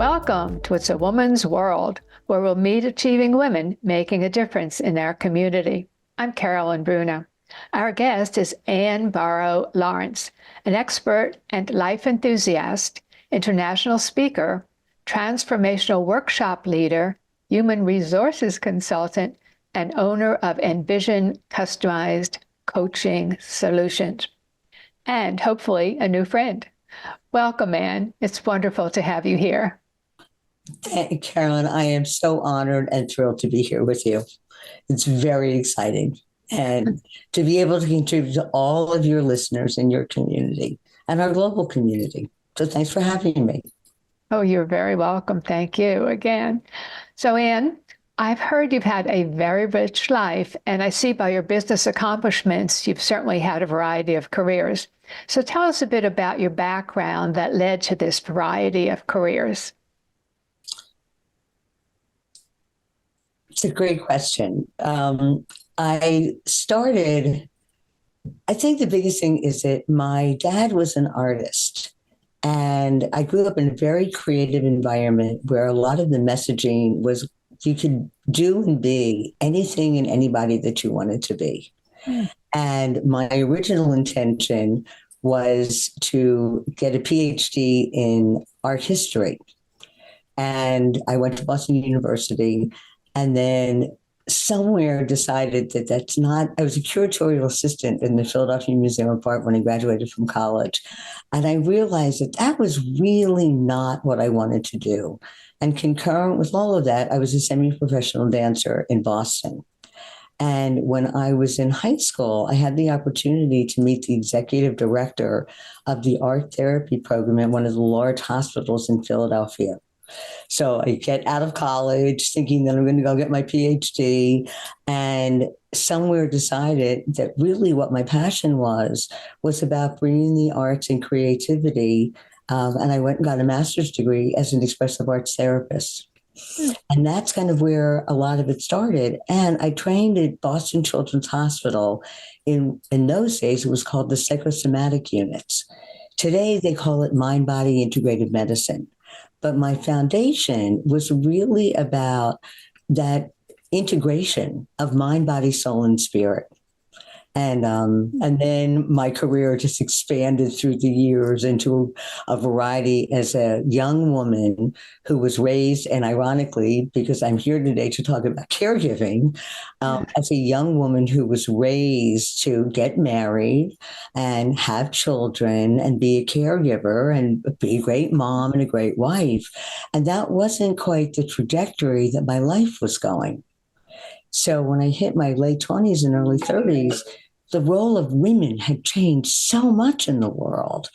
Welcome to It's a Woman's World, where we'll meet achieving women making a difference in our community. I'm Carolyn Bruna. Our guest is Borow-Lawrence, an expert and life enthusiast, international speaker, transformational workshop leader, human resources consultant, and owner of EnVision Customized Coaching Solutions, and hopefully a new friend. Welcome, Ann. It's wonderful to have you here. Carolyn, I am so honored and thrilled to be here with you. It's very exciting. And to be able to contribute to all of your listeners in your community and our global community. So thanks for having me. Oh, you're very welcome. Thank you again. So, Ann, I've heard you've had a very rich life, and I see by your business accomplishments, you've certainly had a variety of careers. So tell us a bit about your background that led to this variety of careers. It's a great question. I think the biggest thing is that my dad was an artist, and I grew up in a very creative environment where a lot of the messaging was you could do and be anything and anybody that you wanted to be. And my original intention was to get a PhD in art history. And I went to Boston University, and then somewhere decided that that's not, I was a curatorial assistant in the Philadelphia Museum of Art when I graduated from college. And I realized that that was really not what I wanted to do. And concurrent with all of that, I was a semi-professional dancer in Boston. And when I was in high school, I had the opportunity to meet the executive director of the art therapy program at one of the large hospitals in Philadelphia. So I get out of college thinking that I'm going to go get my PhD, and somewhere decided that really what my passion was about bringing the arts and creativity. And I went and got a master's degree as an expressive arts therapist. And that's kind of where a lot of it started. And I trained at Boston Children's Hospital. In those days, it was called the psychosomatic units. Today, they call it mind-body integrated medicine. But my foundation was really about that integration of mind, body, soul, and spirit. And then my career just expanded through the years into a variety as a young woman who was raised, and ironically, because I'm here today to talk about caregiving, as a young woman who was raised to get married and have children and be a caregiver and be a great mom and a great wife. And that wasn't quite the trajectory that my life was going. So when I hit my late 20s and early 30s, the role of women had changed so much in the world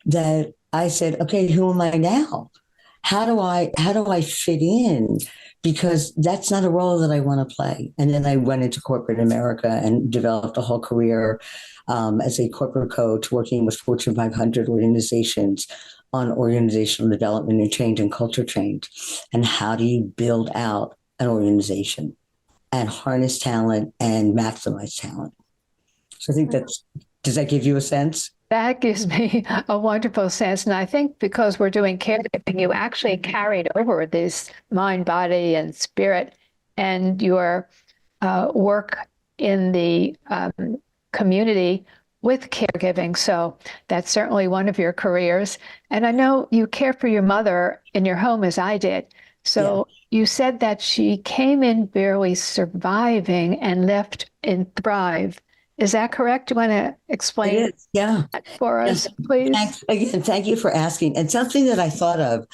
that I said, okay, who am I now? How do I fit in? Because that's not a role that I want to play. And then I went into corporate America and developed a whole career as a corporate coach, working with Fortune 500 organizations on organizational development and change and culture change. And how do you build out an organization and harness talent and maximize talent? So I think does that give you a sense? That gives me a wonderful sense. And I think because we're doing caregiving, you actually carried over this mind, body, and spirit, and your work in the community with caregiving. So that's certainly one of your careers. And I know you care for your mother in your home as I did. So You said that she came in barely surviving and left in Thrive. Is that correct? Do you want to explain that for us, please? Again, thank you for asking. And something that I thought of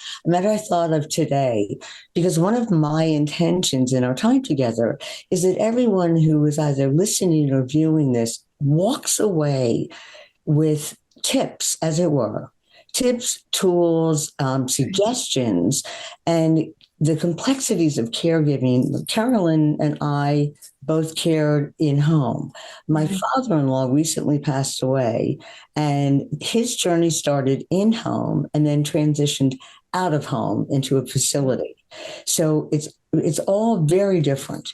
today, because one of my intentions in our time together is that everyone who is either listening or viewing this walks away with tips, as it were, tips, tools, suggestions, and the complexities of caregiving. Carolyn and I both cared in home. My father-in-law recently passed away, and his journey started in home and then transitioned out of home into a facility. So it's all very different.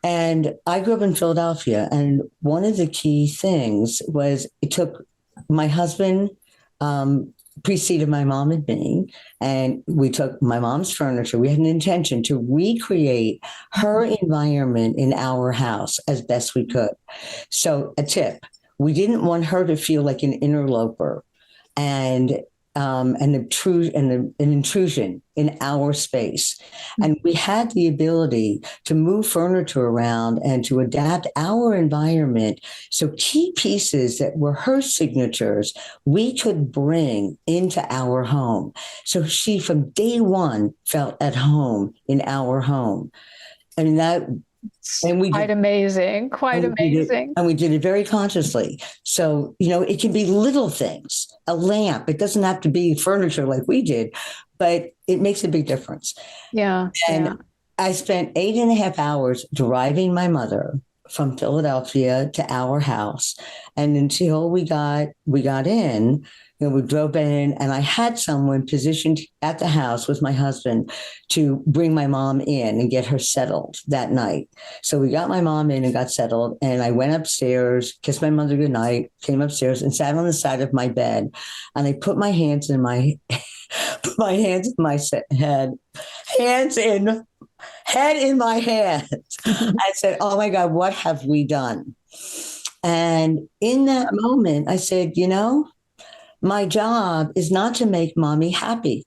And I grew up in Philadelphia, and one of the key things was it took my husband preceded my mom and me, and we took my mom's furniture. We had an intention to recreate her environment in our house as best we could. So a tip, we didn't want her to feel like an interloper and an intrusion in our space. And we had the ability to move furniture around and to adapt our environment. So key pieces that were her signatures, we could bring into our home. So she, from day one, felt at home in our home. And that, and we quite amazing, quite amazing. And we did it very consciously. So, it can be little things, a lamp. It doesn't have to be furniture like we did, but it makes a big difference. Yeah. And I spent 8.5 hours driving my mother from Philadelphia to our house. And until we got in, we drove in, and I had someone positioned at the house with my husband to bring my mom in and get her settled that night. So we got my mom in and got settled, and I went upstairs, kissed my mother goodnight, came upstairs and sat on the side of my bed, and I put my hands in my head in my hands. I said, "Oh my God, what have we done?" And in that moment, I said, my job is not to make mommy happy.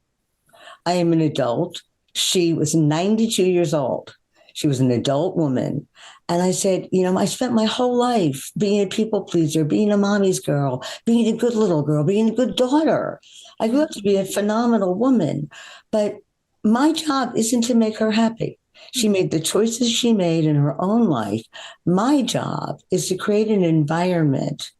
I am an adult. She was 92 years old. She was an adult woman. And I said, I spent my whole life being a people pleaser, being a mommy's girl, being a good little girl, being a good daughter. I grew up to be a phenomenal woman, but my job isn't to make her happy. She made the choices she made in her own life. My job is to create an environment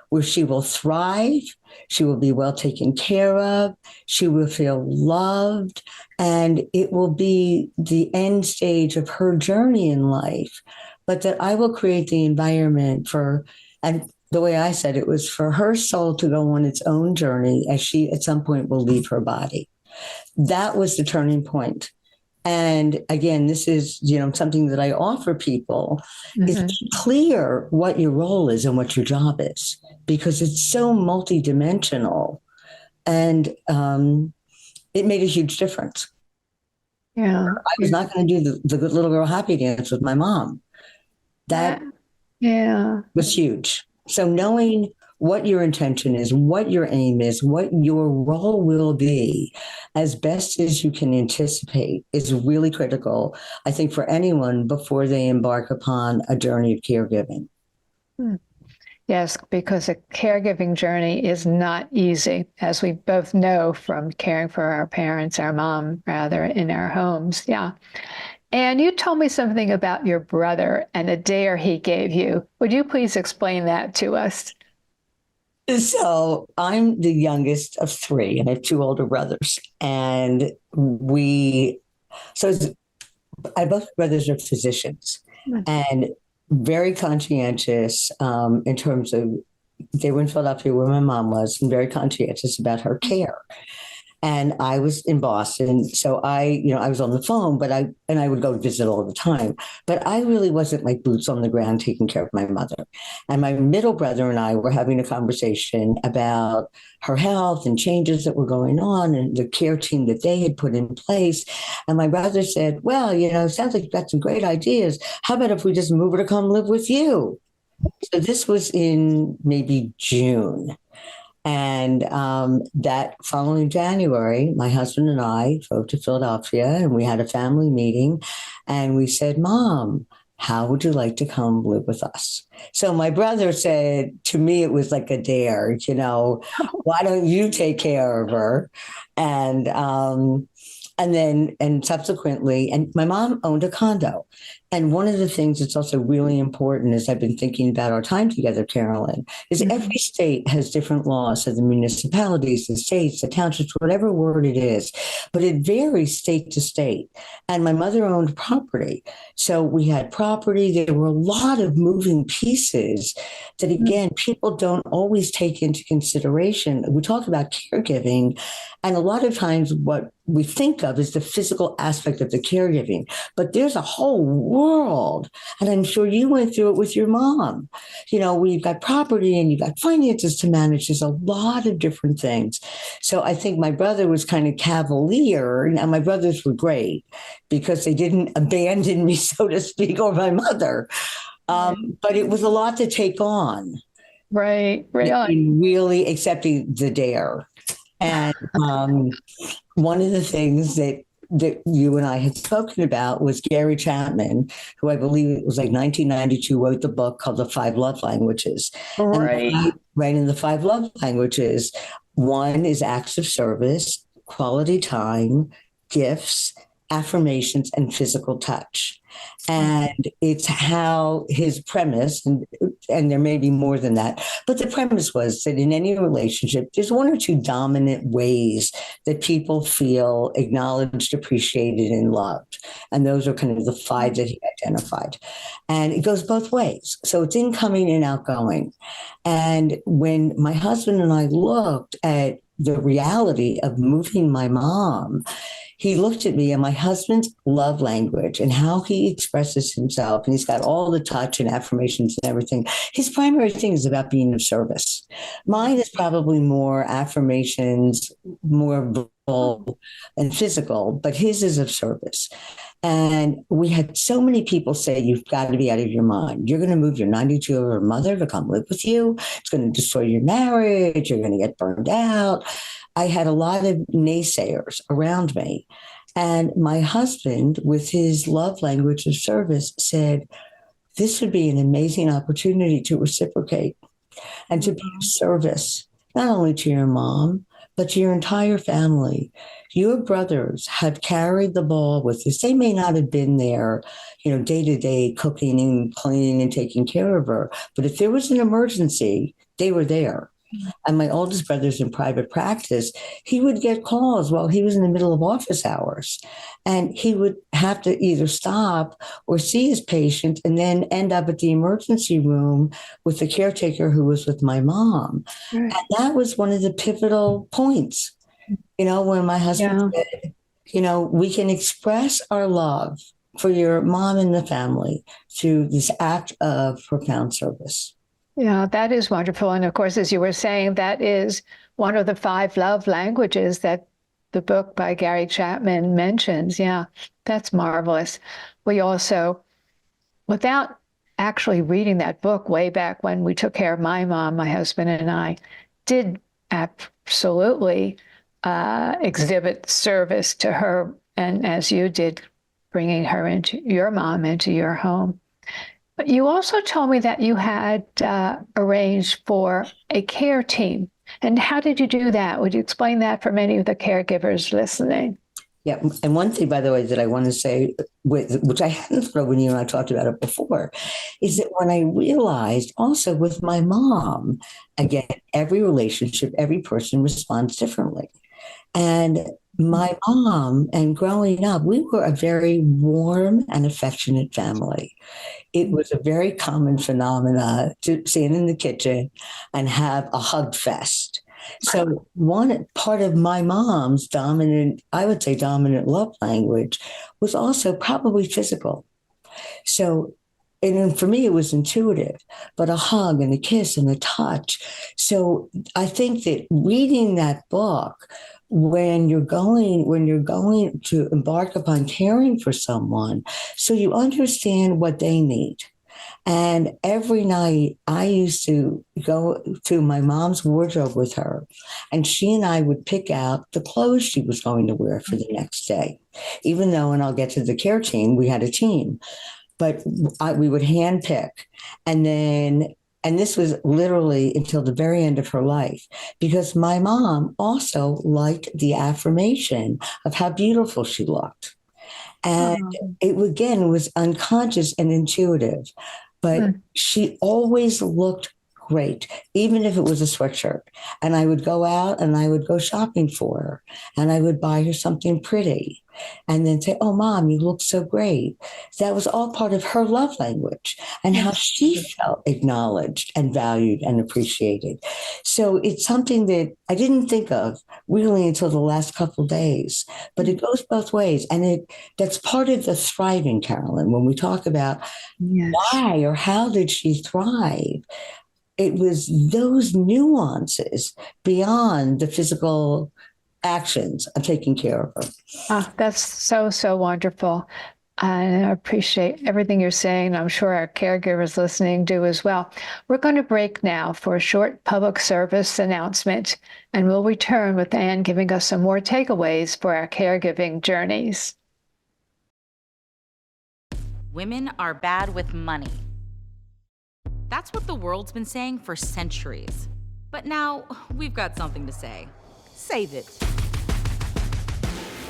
where she will thrive, she will be well taken care of, she will feel loved, and it will be the end stage of her journey in life. But that I will create the environment and the way I said it was for her soul to go on its own journey as she at some point will leave her body. That was the turning point. And again, this is, something that I offer people is be clear what your role is and what your job is, because it's so multidimensional, and it made a huge difference. Yeah. I was not going to do the good little girl happy dance with my mom. That was huge. So knowing what your intention is, what your aim is, what your role will be as best as you can anticipate is really critical, I think, for anyone before they embark upon a journey of caregiving. Yes, because a caregiving journey is not easy, as we both know from caring for our parents, our mom, rather, in our homes. Yeah. And you told me something about your brother and a dare he gave you. Would you please explain that to us? So I'm the youngest of three, and I have two older brothers. And both brothers are physicians and very conscientious in terms of, they were in Philadelphia where my mom was, and very conscientious about her care. And I was in Boston, so I was on the phone, but I would go visit all the time. But I really wasn't like boots on the ground taking care of my mother. And my middle brother and I were having a conversation about her health and changes that were going on and the care team that they had put in place. And my brother said, "Well, sounds like you've got some great ideas. How about if we just move her to come live with you?" So this was in maybe June. And that following January, my husband and I drove to Philadelphia, and we had a family meeting, and we said, "Mom, how would you like to come live with us?" So my brother said, to me, it was like a dare, "Why don't you take care of her?" And subsequently, and my mom owned a condo. And one of the things that's also really important as I've been thinking about our time together, Carolyn, is every state has different laws. So the municipalities, the states, the townships, whatever word it is, but it varies state to state. And my mother owned property. So we had property. There were a lot of moving pieces that, again, people don't always take into consideration. We talk about caregiving, and a lot of times what we think of is the physical aspect of the caregiving, but there's a whole world. And I'm sure you went through it with your mom. We've got property and you've got finances to manage. There's a lot of different things. So I think my brother was kind of cavalier. Now, my brothers were great because they didn't abandon me, so to speak, or my mother. But it was a lot to take on. Right. In really accepting the dare. And one of the things that you and I had spoken about was Gary Chapman, who I believe it was like 1992, wrote the book called The 5 Love Languages. Right. And right in the 5 love languages, one is acts of service, quality time, gifts, affirmations, and physical touch. And it's how his premise, and there may be more than that, but the premise was that in any relationship, there's 1 or 2 dominant ways that people feel acknowledged, appreciated, and loved. And those are kind of the 5 that he identified. And it goes both ways. So it's incoming and outgoing. And when my husband and I looked at the reality of moving my mom, he looked at me and my husband's love language and how he expresses himself. And he's got all the touch and affirmations and everything. His primary thing is about being of service. Mine is probably more affirmations, more verbal and physical, but his is of service. And we had so many people say, you've got to be out of your mind. You're going to move your 92-year-old mother to come live with you. It's going to destroy your marriage. You're going to get burned out. I had a lot of naysayers around me. And my husband, with his love language of service, said, this would be an amazing opportunity to reciprocate and to be of service, not only to your mom, but to your entire family. Your brothers have carried the ball with this. They may not have been there, day to day cooking and cleaning and taking care of her. But if there was an emergency, they were there. And my oldest brother's in private practice. He would get calls while he was in the middle of office hours. And he would have to either stop or see his patient and then end up at the emergency room with the caretaker who was with my mom. Right. And that was one of the pivotal points, when my husband said, we can express our love for your mom and the family through this act of profound service. Yeah, that is wonderful. And of course, as you were saying, that is one of the 5 love languages that the book by Gary Chapman mentions. Yeah, that's marvelous. We also, without actually reading that book way back when we took care of my mom, my husband and I did absolutely exhibit service to her. And as you did, bringing her into your mom into your home. But you also told me that you had arranged for a care team. And how did you do that? Would you explain that for many of the caregivers listening? Yeah. And one thing, by the way, that I want to say, which I hadn't thought when you and I talked about it before, is that when I realized also with my mom, again, every relationship, every person responds differently. And my mom, and growing up, we were a very warm and affectionate family. It was a very common phenomena to stand in the kitchen and have a hug fest. So one part of my mom's dominant love language was also probably physical. So, and for me, it was intuitive, but a hug and a kiss and a touch. So I think that reading that book, when you're going to embark upon caring for someone, so you understand what they need. And every night I used to go to my mom's wardrobe with her, and she and I would pick out the clothes she was going to wear for the next day. Even though, and I'll get to the care team, we had a team, but we would hand pick. And this was literally until the very end of her life, because my mom also liked the affirmation of how beautiful she looked. And it, again, was unconscious and intuitive, but she always looked great, even if it was a sweatshirt. And I would go out and I would go shopping for her and I would buy her something pretty and then say, oh, Mom, you look so great. That was all part of her love language and how she felt acknowledged and valued and appreciated. So it's something that I didn't think of really until the last couple of days, but it goes both ways. And that's part of the thriving, Carolyn, when we talk about why or how did she thrive? It was those nuances beyond the physical actions of taking care of her. Oh, that's so, so wonderful. I appreciate everything you're saying. I'm sure our caregivers listening do as well. We're going to break now for a short public service announcement, and we'll return with Anne giving us some more takeaways for our caregiving journeys. Women are bad with money. That's what the world's been saying for centuries. But now we've got something to say. Save it.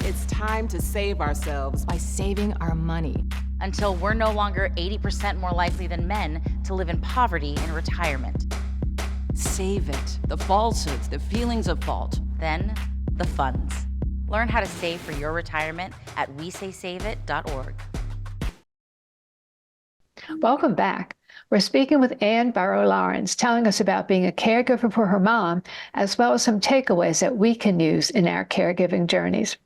It's time to save ourselves by saving our money. Until we're no longer 80% more likely than men to live in poverty in retirement. Save it. The falsehoods, the feelings of fault. Then, the funds. Learn how to save for your retirement at WeSaySaveIt.org. Welcome back. We're speaking with Anne Borow-Lawrence, telling us about being a caregiver for her mom, as well as some takeaways that we can use in our caregiving journeys.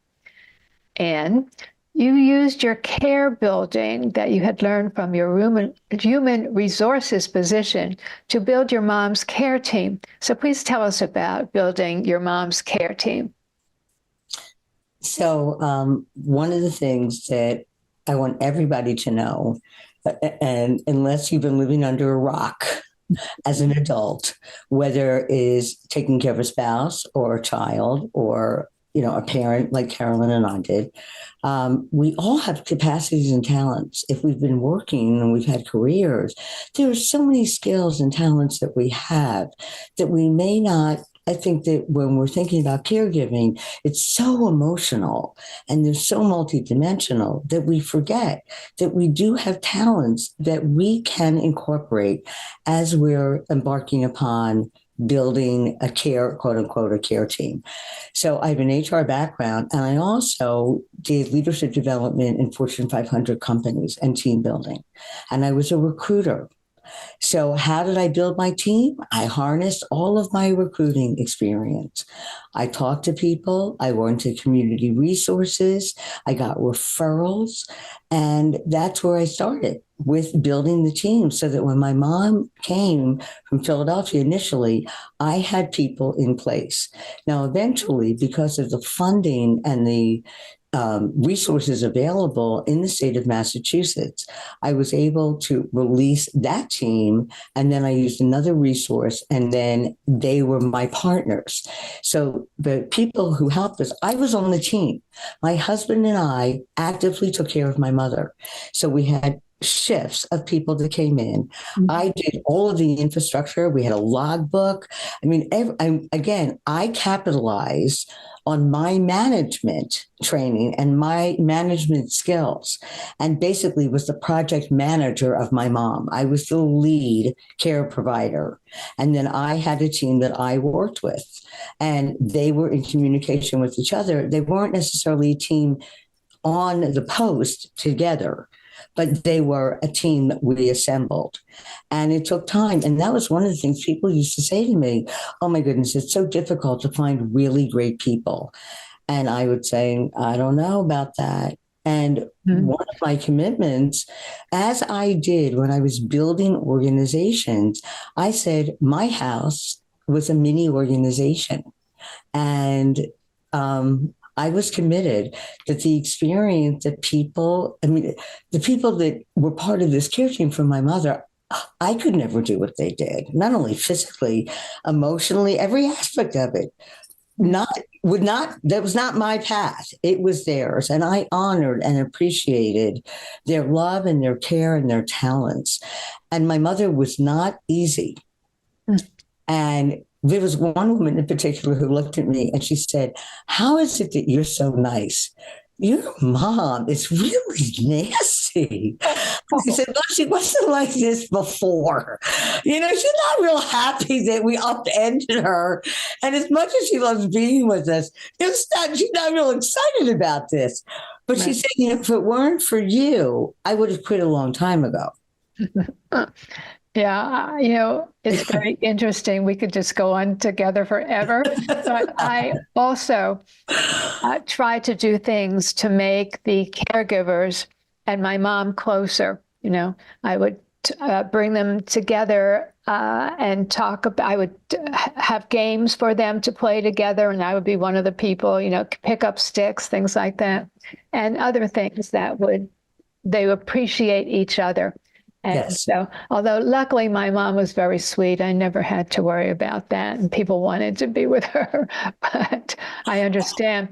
Anne, you used your care building that you had learned from your human resources position to build your mom's care team. So please tell us about building your mom's care team. So one of the things that I want everybody to know, and unless you've been living under a rock as an adult, whether it is taking care of a spouse or a child or a parent like Carolyn and I did, we all have capacities and talents. If we've been working and we've had careers, there are so many skills and talents that we have that we may not. I think that when we're thinking about caregiving, it's so emotional and they're so multidimensional that we forget that we do have talents that we can incorporate as we're embarking upon building a care, quote unquote, a care team. So I have an HR background, and I also did leadership development in Fortune 500 companies and team building. And I was a recruiter. So how did I build my team? I harnessed all of my recruiting experience. I talked to people. I went to community resources. I got referrals. And that's where I started with building the team so that when my mom came from Philadelphia initially, I had people in place. Now, eventually, because of the funding and the resources available in the state of Massachusetts, I was able to release that team. And then I used another resource, and then they were my partners. So the people who helped us, I was on the team. My husband and I actively took care of my mother. So we had shifts of people that came in. Mm-hmm. I did all of the infrastructure. We had a logbook. I mean, I capitalized on my management training and my management skills, and basically was the project manager of my mom. I was the lead care provider. And then I had a team that I worked with, and they were in communication with each other. They weren't necessarily a team on the post together, but they were a team that we assembled. And it took time. And that was one of the things people used to say to me, oh my goodness, it's so difficult to find really great people. And I would say, I don't know about that. And one of my commitments, as I did when I was building organizations, I said my house was a mini organization. And I was committed that the experience that the people that were part of this care team from my mother, I could never do what they did, not only physically, emotionally, every aspect of it. That was not my path. It was theirs. And I honored and appreciated their love and their care and their talents. And my mother was not easy. And there was one woman in particular who looked at me and she said, how is it that you're so nice? Your mom is really nasty. see. I said, well, she wasn't like this before. She's not real happy that we upended her. And as much as she loves being with us, she's not real excited about this. But she said, if it weren't for you, I would have quit a long time ago. Yeah, it's very interesting. We could just go on together forever. But I also try to do things to make the caregivers and my mom closer. I would bring them together and talk about, I would have games for them to play together, and I would be one of the people, pick up sticks, things like that, and other things that they appreciate each other. And Yes. so, although luckily my mom was very sweet, I never had to worry about that, and people wanted to be with her. But I understand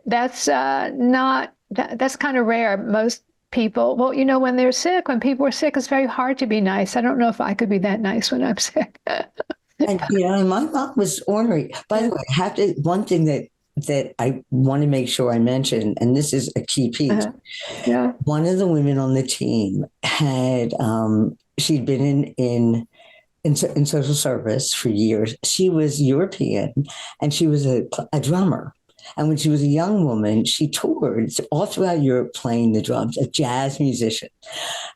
that's that's kind of rare. Most people, well, when they're sick, when people are sick, it's very hard to be nice. I don't know if I could be that nice when I'm sick. And my mom was ornery. By the way, one thing that I want to make sure I mention, and this is a key piece. Yeah. One of the women on the team had, she'd been in social service for years. She was European, and she was a drummer. And when she was a young woman, she toured all throughout Europe playing the drums, a jazz musician.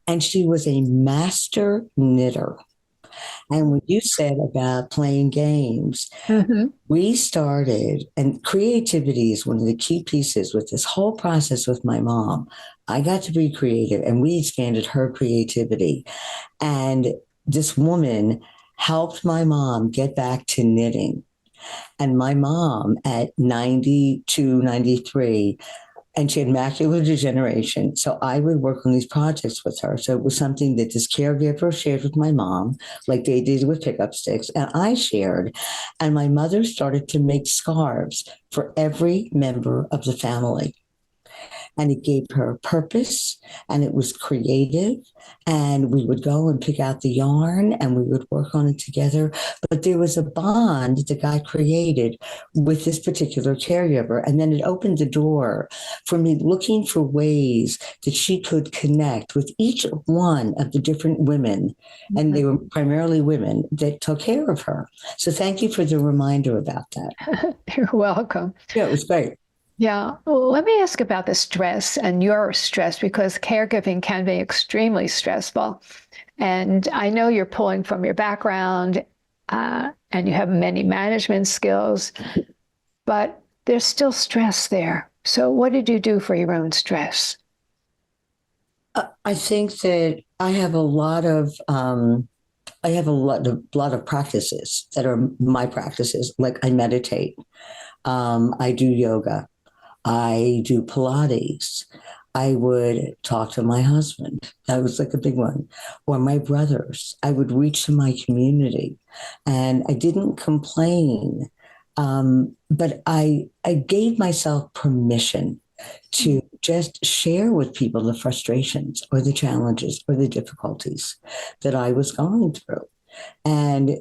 And she was a master knitter. And when you said about playing games, we started, and creativity is one of the key pieces with this whole process with my mom. I got to be creative, and we expanded her creativity. And this woman helped my mom get back to knitting. And my mom at 92, 93, and she had macular degeneration. So I would work on these projects with her. So it was something that this caregiver shared with my mom, like they did with pickup sticks, and I shared. And my mother started to make scarves for every member of the family. And it gave her purpose, and it was creative. And we would go and pick out the yarn, and we would work on it together. But there was a bond that got created with this particular caregiver. And then it opened the door for me looking for ways that she could connect with each one of the different women. And they were primarily women that took care of her. So thank you for the reminder about that. You're welcome. Yeah, it was great. Yeah. Well, let me ask about the stress and your stress, because caregiving can be extremely stressful. And I know you're pulling from your background and you have many management skills, but there's still stress there. So what did you do for your own stress? I think that I have a lot of practices that are my practices. Like I meditate. I do yoga. I do Pilates. I would talk to my husband. That was like a big one. Or my brothers. I would reach to my community. And I didn't complain. But I gave myself permission to just share with people the frustrations or the challenges or the difficulties that I was going through. And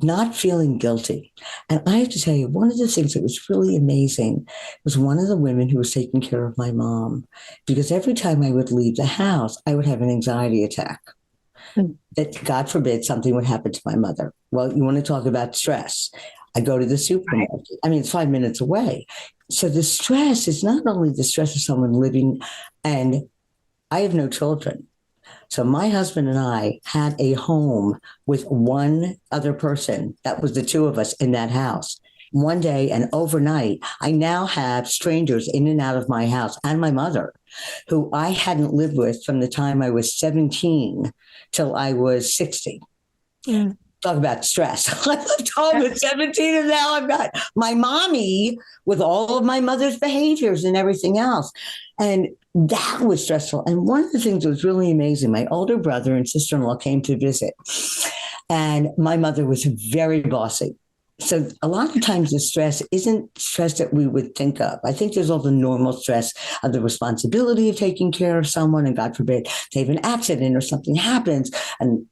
not feeling guilty. And I have to tell you, one of the things that was really amazing was one of the women who was taking care of my mom, because every time I would leave the house, I would have an anxiety attack. That, God forbid, something would happen to my mother. Well, you want to talk about stress. I go to the supermarket. Right. I mean, it's 5 minutes away. So the stress is not only the stress of someone living, and I have no children. So my husband and I had a home with one other person. That was the two of us in that house. One day and overnight, I now have strangers in and out of my house, and my mother, who I hadn't lived with from the time I was 17 till I was 60. Yeah. Talk about stress. I left home at 17, and now I've got my mommy with all of my mother's behaviors and everything else. And that was stressful. And one of the things that was really amazing, my older brother and sister-in-law came to visit, and my mother was very bossy. So a lot of times the stress isn't stress that we would think of. I think there's all the normal stress of the responsibility of taking care of someone, and God forbid they have an accident or something happens, and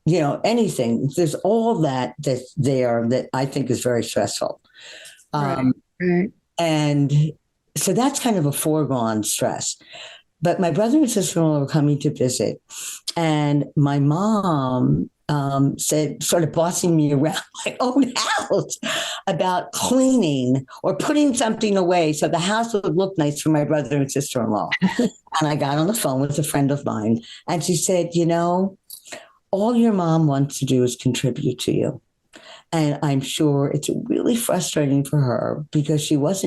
anything. There's all that's there that I think is very stressful. Right. And so that's kind of a foregone stress. But my brother and sister-in-law were coming to visit, and my mom said, sort of bossing me around my own house about cleaning or putting something away so the house would look nice for my brother and sister-in-law. And I got on the phone with a friend of mine, and she said, all your mom wants to do is contribute to you. And I'm sure it's really frustrating for her because she was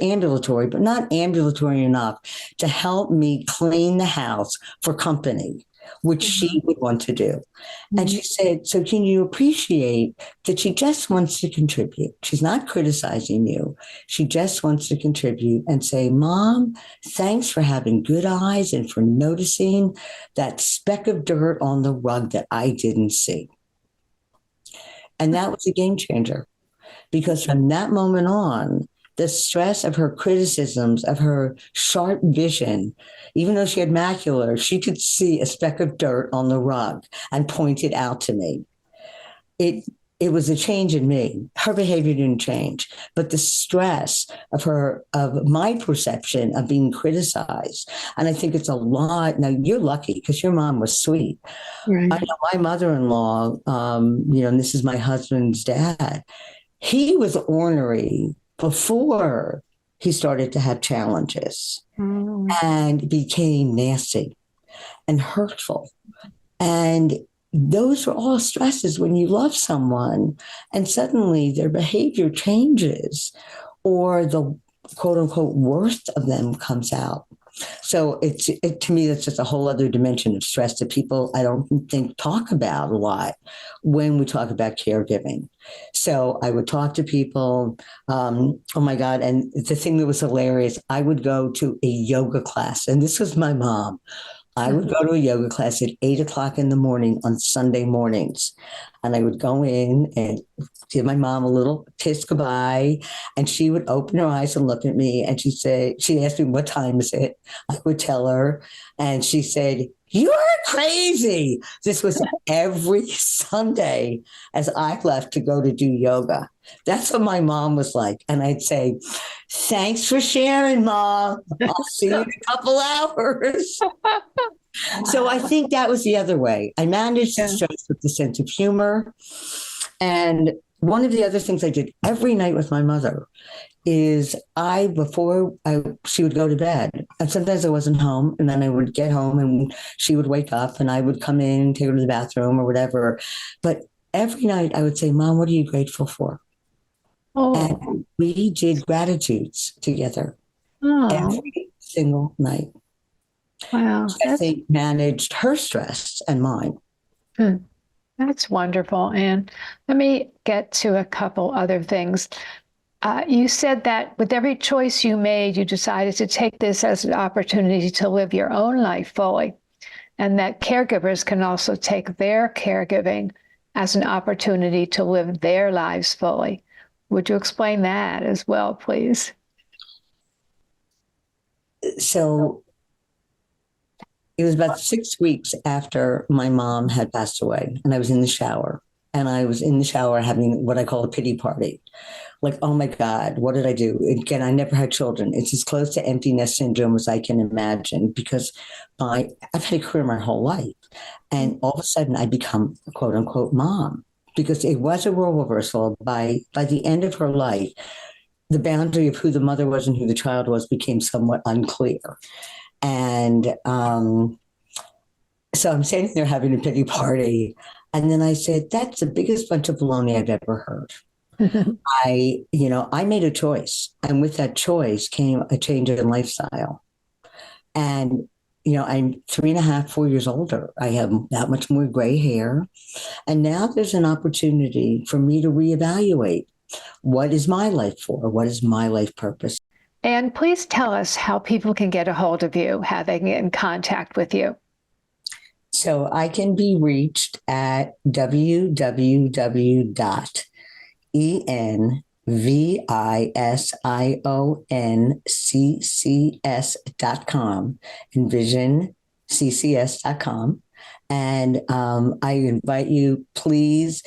ambulatory, but not ambulatory enough to help me clean the house for company, which she would want to do. And she said, so can you appreciate that she just wants to contribute? She's not criticizing you. She just wants to contribute and say, Mom, thanks for having good eyes and for noticing that speck of dirt on the rug that I didn't see. And that was a game changer, because from that moment on, the stress of her criticisms, of her sharp vision, even though she had macular, she could see a speck of dirt on the rug and point it out to me. It was a change in me. Her behavior didn't change, but the stress of my perception of being criticized. And I think it's a lot. Now, you're lucky because your mom was sweet. Right. I know my mother-in-law, and this is my husband's dad. He was ornery before he started to have challenges and became nasty and hurtful. And those are all stresses when you love someone and suddenly their behavior changes or the quote unquote worst of them comes out. So to me, that's just a whole other dimension of stress that people, I don't think, talk about a lot when we talk about caregiving. So I would talk to people, oh my God. And the thing that was hilarious, I would go to a yoga class, and this was my mom. I would go to a yoga class at 8:00 in the morning on Sunday mornings. And I would go in and give my mom a little kiss goodbye. And she would open her eyes and look at me. And she asked me, what time is it? I would tell her. And she said, you're crazy. This was every Sunday as I left to go to do yoga. That's what my mom was like. And I'd say, thanks for sharing, Mom. I'll see you in a couple hours. So I think that was the other way. I managed the stress with a sense of humor. And one of the other things I did every night with my mother is she would go to bed, and sometimes I wasn't home, and then I would get home and she would wake up and I would come in, take her to the bathroom or whatever. But every night I would say, Mom, what are you grateful for? Oh. And we did gratitudes together every single night. Wow. I think managed her stress and mine. That's wonderful. And let me get to a couple other things. You said that with every choice you made, you decided to take this as an opportunity to live your own life fully, and that caregivers can also take their caregiving as an opportunity to live their lives fully. Would you explain that as well, please? So it was about 6 weeks after my mom had passed away, and I was in the shower. And I was in the shower having what I call a pity party. Like, oh my God, what did I do? Again, I never had children. It's as close to empty nest syndrome as I can imagine, because I've had a career my whole life. And all of a sudden I become a quote unquote mom, because it was a role reversal. By the end of her life, the boundary of who the mother was and who the child was became somewhat unclear. And so I'm sitting there having a pity party. And then I said, that's the biggest bunch of baloney I've ever heard. I made a choice. And with that choice came a change in lifestyle. And, I'm 3.5, 4 years older. I have that much more gray hair. And now there's an opportunity for me to reevaluate. What is my life for? What is my life purpose? And please tell us how people can get a hold of you, how they can get in contact with you. So I can be reached at www.EnVisionCCS.com, EnVisionCCS.com. And I invite you, please,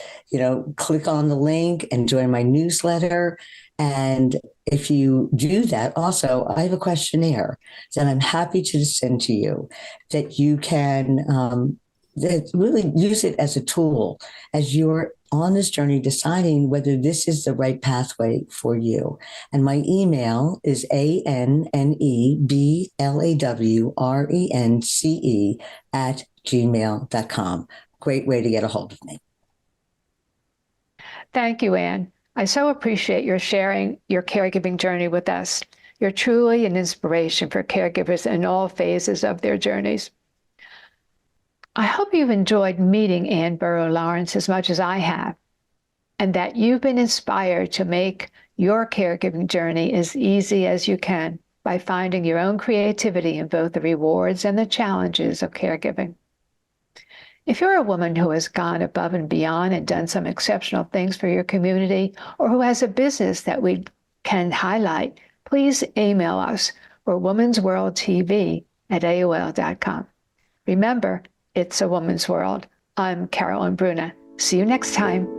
click on the link and join my newsletter. And if you do that, also, I have a questionnaire that I'm happy to send to you that you can that really use it as a tool as you're on this journey deciding whether this is the right pathway for you. And my email is ANNEBLAWRENCE@gmail.com. Great way to get a hold of me. Thank you, Ann. I so appreciate your sharing your caregiving journey with us. You're truly an inspiration for caregivers in all phases of their journeys. I hope you've enjoyed meeting Ann Borow-Lawrence as much as I have, and that you've been inspired to make your caregiving journey as easy as you can by finding your own creativity in both the rewards and the challenges of caregiving. If you're a woman who has gone above and beyond and done some exceptional things for your community, or who has a business that we can highlight, please email us or womansworldtv@aol.com. Remember, it's a woman's world. I'm Carolyn Bruna. See you next time.